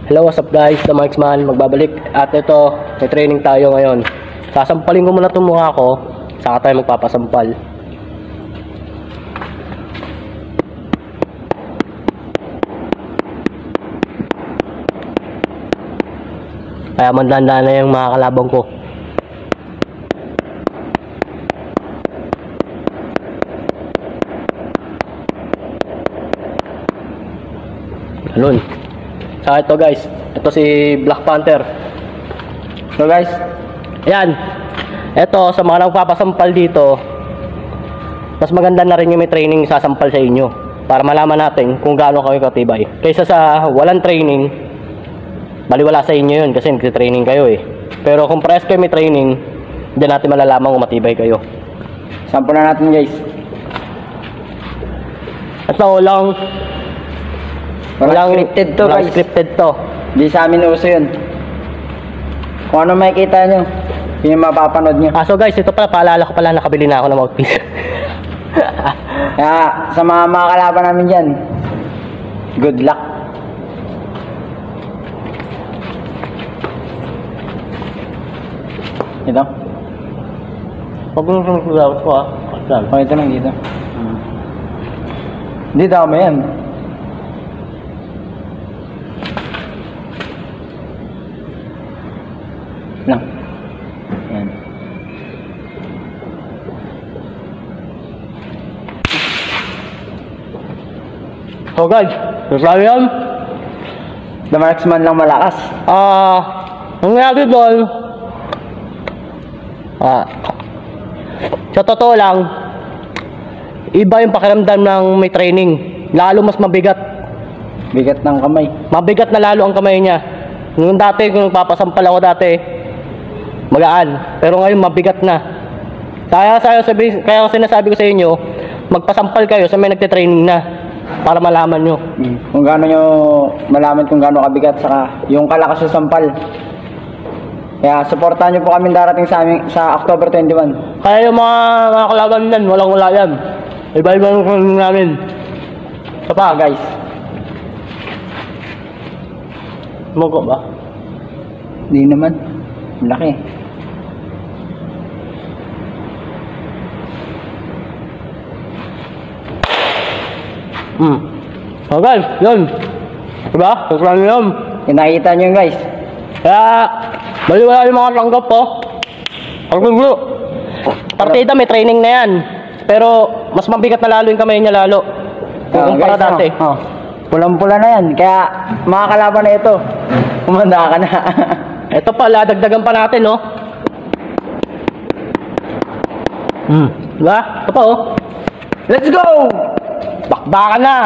Hello, what's up guys? The Marksman, magbabalik. At ito, may training tayo ngayon. Sasampalin ko muna itong mukha ko, saka tayo magpapasampal. Kaya mandanda na yung mga kalabang ko. Ganun. Saka ito guys, ito si Black Panther. So guys, ayan. Ito, sa mga nagpapasampal dito, mas maganda na rin yung may training sasampal sa inyo. Para malaman natin kung gaano kayo katibay. Kaysa sa walang training, baliwala sa inyo yun kasi nagtitraining kayo eh. Pero kung press kayo may training, hindi natin malalaman kung matibay kayo. Sample na natin guys. Ito lang. Walang scripted to walang guys. Scripted to. Di sa amin uso yun. Kung ano makikita nyo, yun yung mapapanood nyo. So guys, ito pala, paalala ko pala, nakabili na ako ng mouthpiece. Kaya sa mga kalaban namin dyan, good luck. Ito? Huwag mo nang sulat ko ah. Oh, ito lang dito. Dito ako yan. Lang. Yan. So guys, sasabi yan. The Marksman lang malakas. Ang nangyari doon, sa totoo lang, iba yung pakiramdam ng may training. Lalo mas mabigat. Bigat ng kamay. Mabigat na lalo ang kamay niya. Nung dati, kung nagpapasampal ako dati, magaan. Pero ngayon, mabigat na. Kaya ko sinasabi ko sa inyo, magpasampal kayo sa may nagtitraining na. Para malaman nyo. Kung gaano nyo malaman kung gaano kabigat, saka yung kalakas sa sampal. Kaya supportahan nyo po kami darating sa October 21. Kaya yung mga kalaban nan, walang-wala yan. Iba-iba yung training namin. Isa pa, guys. Mugo ba? Hindi naman. Laki. So guys, yun. Diba? Sasabi yun. Nakikita nyo yun guys. Kaya, baliwala yung mga tanggap po. Pagkulo. Partida may training na yan. Pero, mas mabigat na lalo yung kamay niya lalo. Kumpara dati. Pulang-pula na yan. Kaya, mga kalaban na ito, kumanda ka na. Ito pala, dagdagan pa natin, no? Diba? Ito pa, oh. Let's go! Bakbakan na!